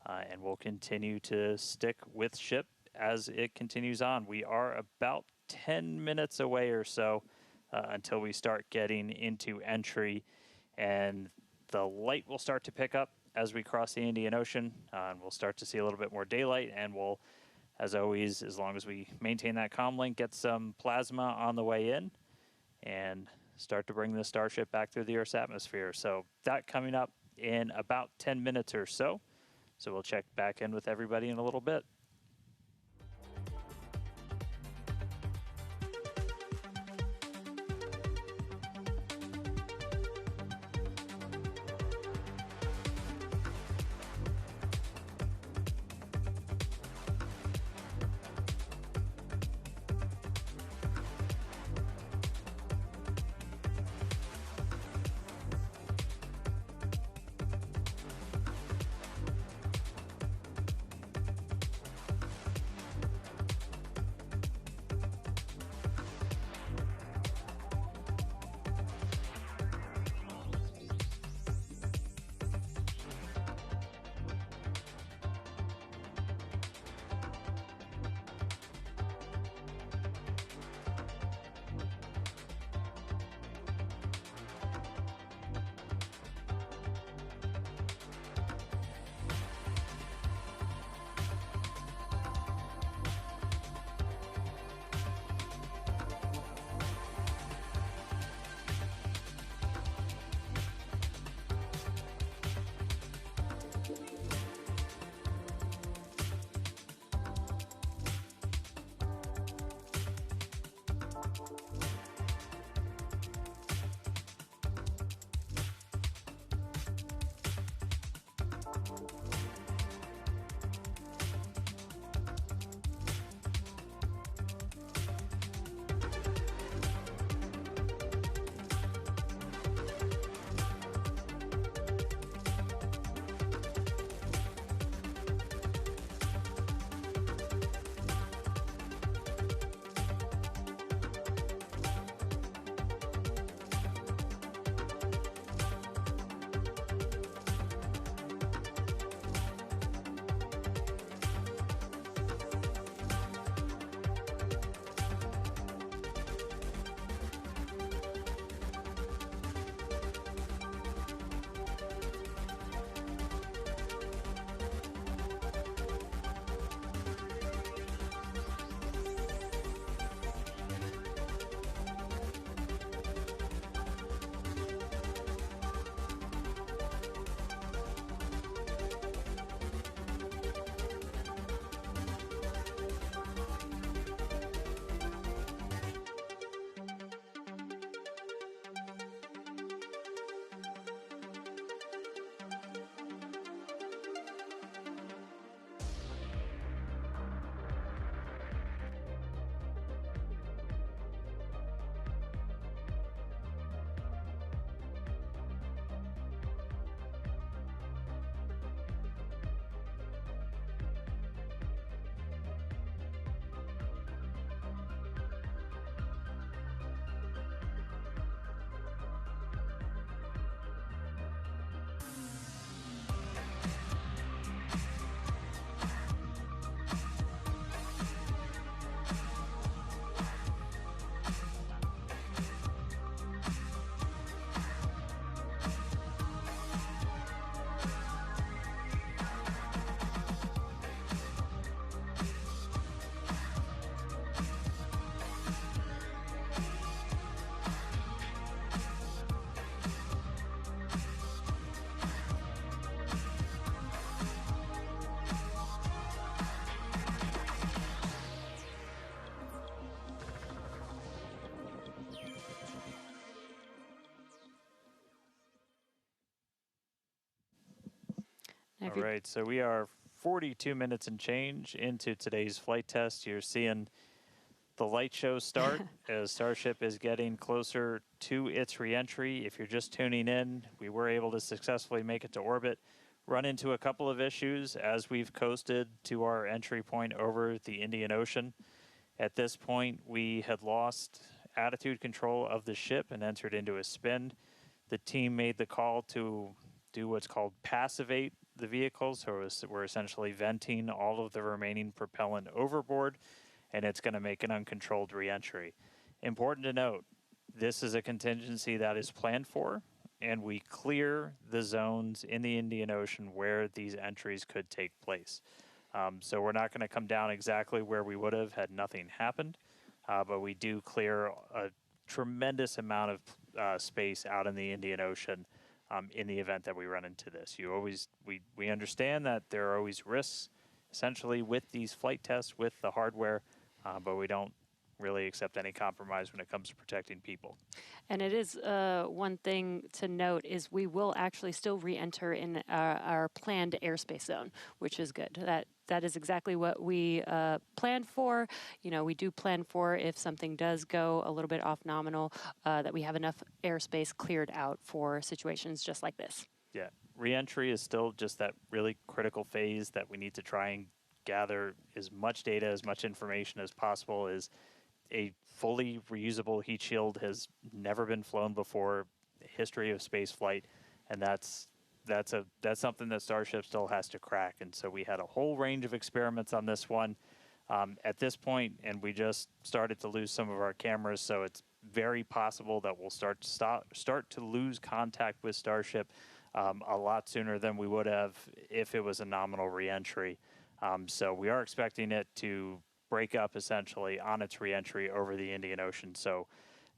and we'll continue to stick with ship as it continues on. We are about 10 minutes away or so until we start getting into entry, and the light will start to pick up as we cross the Indian Ocean, and we'll start to see a little bit more daylight, and we'll, as always, as long as we maintain that comm link, get some plasma on the way in and start to bring the Starship back through the Earth's atmosphere. So that coming up in about 10 minutes or so. So we'll check back in with everybody in a little bit. If All you- right, so we are 42 minutes and change into today's flight test. You're seeing the light show start as Starship is getting closer to its reentry. If you're just tuning in, we were able to successfully make it to orbit, run into a couple of issues as we've coasted to our entry point over the Indian Ocean. At this point, we had lost attitude control of the ship and entered into a spin. The team made the call to do what's called passivate the vehicle, so we're essentially venting all of the remaining propellant overboard, and it's going to make an uncontrolled reentry. Important to note, this is a contingency that is planned for, and we clear the zones in the Indian Ocean where these entries could take place. So we're not going to come down exactly where we would have had nothing happened, but we do clear a tremendous amount of space out in the Indian Ocean in the event that we run into this. We understand that there are always risks, essentially, with these flight tests, with the hardware, but we don't really accept any compromise when it comes to protecting people. And it is one thing to note is we will actually still re-enter in our planned airspace zone, which is good. That is exactly what we planned for. You know, we do plan for if something does go a little bit off nominal, that we have enough airspace cleared out for situations just like this. Yeah, re-entry is still just that really critical phase that we need to try and gather as much data, as much information as possible. Is a fully reusable heat shield has never been flown before, the history of space flight, and that's something that Starship still has to crack. And so we had a whole range of experiments on this one at this point, and we just started to lose some of our cameras, so it's very possible that we'll start to lose contact with Starship a lot sooner than we would have if it was a nominal reentry. So we are expecting it to break up essentially on its reentry over the Indian Ocean. So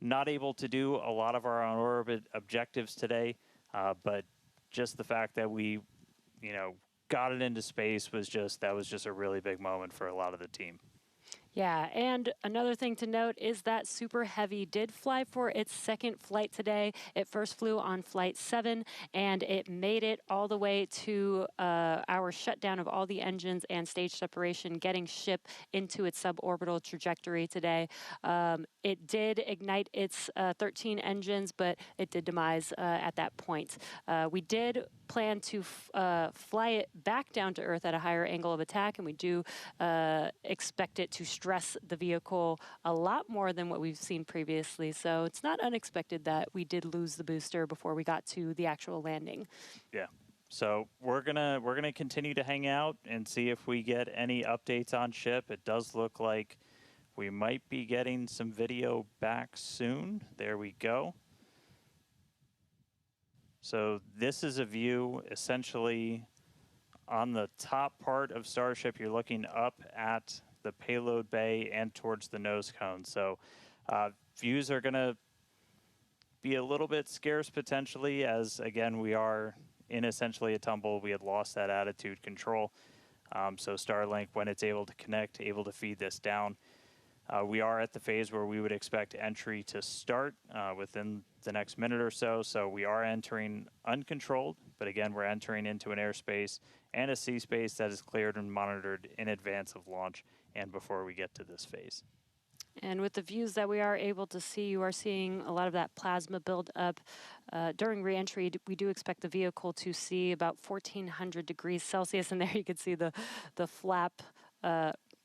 not able to do a lot of our on-orbit objectives today, but just the fact that we, got it into space was just a really big moment for a lot of the team. Yeah, and another thing to note is that Super Heavy did fly for its second flight today. It first flew on Flight 7, and it made it all the way to our shutdown of all the engines and stage separation, getting ship into its suborbital trajectory today. It did ignite its 13 engines, but it did demise at that point. We did plan to fly it back down to Earth at a higher angle of attack, and we do expect it to stress the vehicle a lot more than what we've seen previously. So it's not unexpected that we did lose the booster before we got to the actual landing. Yeah. So we're gonna continue to hang out and see if we get any updates on ship. It does look like we might be getting some video back soon. There we go. So this is a view essentially on the top part of Starship. You're looking up at the payload bay and towards the nose cone. So views are going to be a little bit scarce potentially, as again we are in essentially a tumble. We had lost that attitude control. So Starlink, when it's able to connect, able to feed this down. We are at the phase where we would expect entry to start within the next minute or so. So we are entering uncontrolled, but again, we're entering into an airspace and a sea space that is cleared and monitored in advance of launch and before we get to this phase. And with the views that we are able to see, you are seeing a lot of that plasma build up. During reentry, we do expect the vehicle to see about 1400 degrees Celsius, and there you can see the flap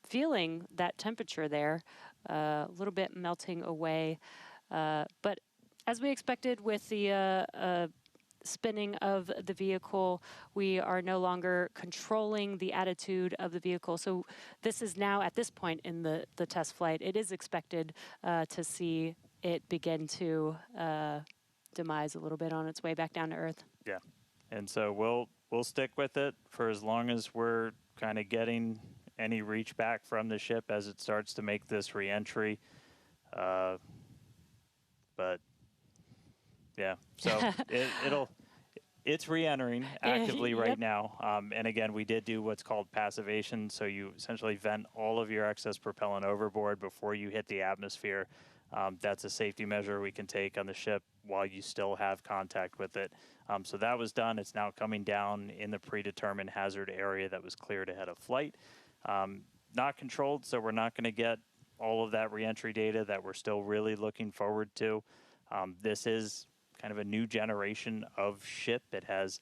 feeling that temperature there, a little bit melting away. But as we expected with the spinning of the vehicle, we are no longer controlling the attitude of the vehicle. So this is now, at this point in the test flight, it is expected to see it begin to demise a little bit on its way back down to Earth. Yeah, and so we'll stick with it for as long as we're kind of getting any reach back from the ship as it starts to make this reentry. But yeah, so it's re-entering actively right now. And again, we did do what's called passivation. So you essentially vent all of your excess propellant overboard before you hit the atmosphere. That's a safety measure we can take on the ship while you still have contact with it. So that was done. It's now coming down in the predetermined hazard area that was cleared ahead of flight. Not controlled, so we're not going to get all of that reentry data that we're still really looking forward to. This is kind of a new generation of ship. It has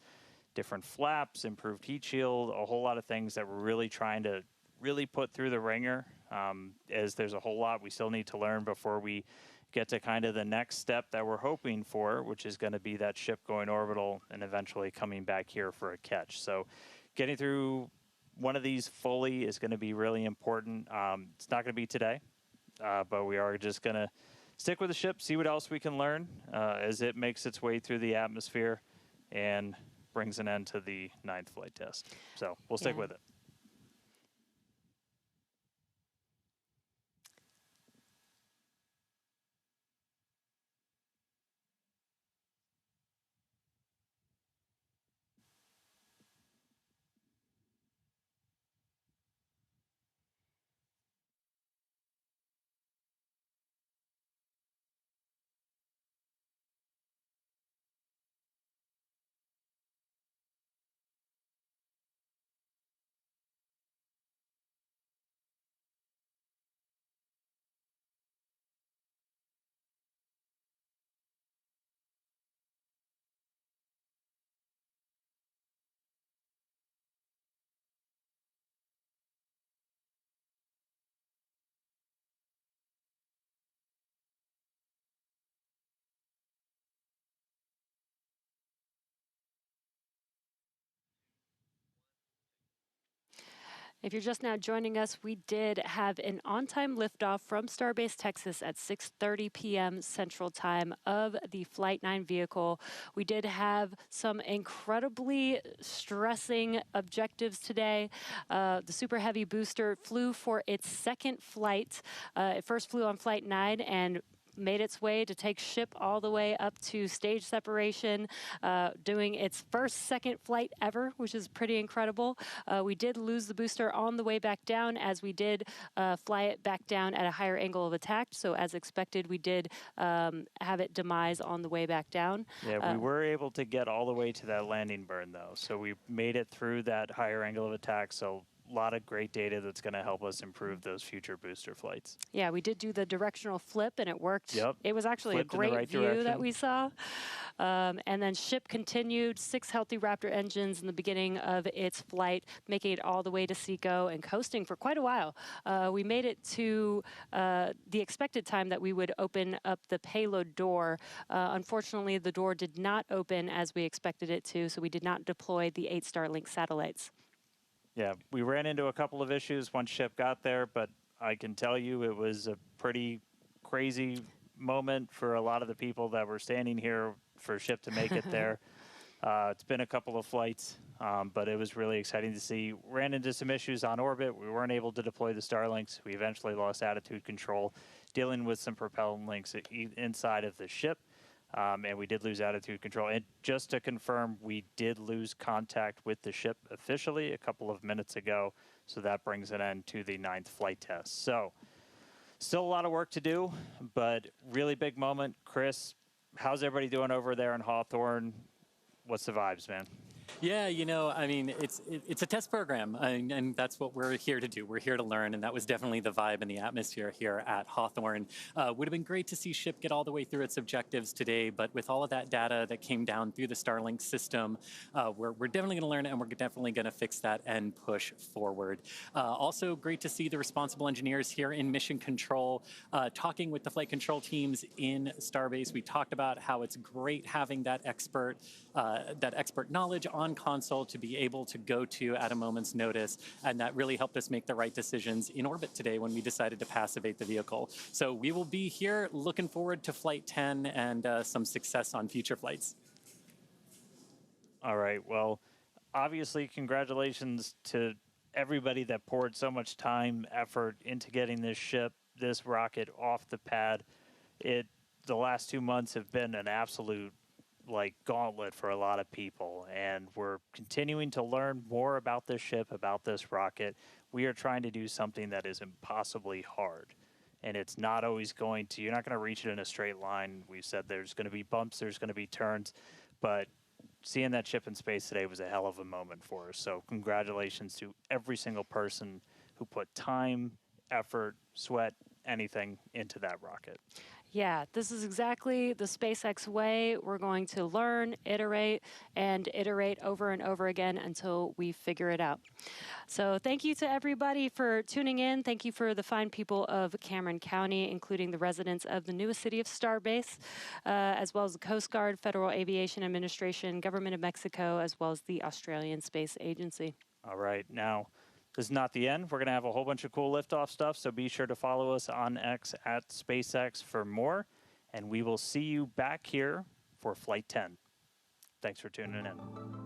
different flaps, improved heat shield, a whole lot of things that we're really trying to really put through the ringer, as there's a whole lot we still need to learn before we get to kind of the next step that we're hoping for, which is going to be that ship going orbital and eventually coming back here for a catch. So getting through one of these fully is going to be really important. It's not going to be today, but we are just going to stick with the ship, see what else we can learn as it makes its way through the atmosphere and brings an end to the 9th flight test. So we'll stick with it. If you're just now joining us, we did have an on-time liftoff from Starbase Texas at 6:30 p.m. Central Time of the Flight 9 vehicle. We did have some incredibly stressing objectives today. The Super Heavy booster flew for its second flight. It first flew on Flight 9 and made its way to take ship all the way up to stage separation, doing its second flight ever, which is pretty incredible. We did lose the booster on the way back down, as we did fly it back down at a higher angle of attack. So as expected, we did have it demise on the way back down. Yeah, we were able to get all the way to that landing burn, though. So we made it through that higher angle of attack. So a lot of great data that's going to help us improve those future booster flights. Yeah, we did do the directional flip, and it worked. Yep. It was actually Flipped a great right view direction that we saw. And then ship continued, 6 healthy Raptor engines in the beginning of its flight, making it all the way to SECO and coasting for quite a while. We made it to the expected time that we would open up the payload door. Unfortunately, the door did not open as we expected it to, so we did not deploy the 8 Starlink satellites. Yeah, we ran into a couple of issues once ship got there, but I can tell you it was a pretty crazy moment for a lot of the people that were standing here for ship to make it there. It's been a couple of flights, but it was really exciting to see. Ran into some issues on orbit. We weren't able to deploy the Starlinks. We eventually lost attitude control, dealing with some propellant links inside of the ship. And we did lose attitude control. And just to confirm, we did lose contact with the ship officially a couple of minutes ago. So that brings an end to the 9th flight test. So still a lot of work to do, but really big moment. Chris, how's everybody doing over there in Hawthorne? What's the vibes, man? Yeah, you know, I mean, it's a test program, and that's what we're here to do. We're here to learn, and that was definitely the vibe and the atmosphere here at Hawthorne. Would have been great to see ship get all the way through its objectives today, but with all of that data that came down through the Starlink system, we're definitely going to learn, and we're definitely going to fix that and push forward. Also, great to see the responsible engineers here in Mission Control talking with the flight control teams in Starbase. We talked about how it's great having that expert knowledge on console to be able to go to at a moment's notice, and that really helped us make the right decisions in orbit today when we decided to passivate the vehicle. So we will be here looking forward to Flight 10 and some success on future flights. All right, well, obviously congratulations to everybody that poured so much time, effort into getting this ship, this rocket off the pad. The last 2 months have been an absolute gauntlet for a lot of people, and we're continuing to learn more about this ship, about this rocket. We are trying to do something that is impossibly hard, and it's not always going to, you're not going to reach it in a straight line. We've said there's going to be bumps, there's going to be turns, but seeing that ship in space today was a hell of a moment for us. So congratulations to every single person who put time, effort, sweat, anything into that rocket. Yeah, this is exactly the SpaceX way. We're going to learn, iterate, and iterate over and over again until we figure it out. So thank you to everybody for tuning in. Thank you for the fine people of Cameron County, including the residents of the newest city of Starbase, as well as the Coast Guard, Federal Aviation Administration, Government of Mexico, as well as the Australian Space Agency. All right, now, this is not the end. We're going to have a whole bunch of cool liftoff stuff, so be sure to follow us on X at SpaceX for more, and we will see you back here for Flight 10. Thanks for tuning in.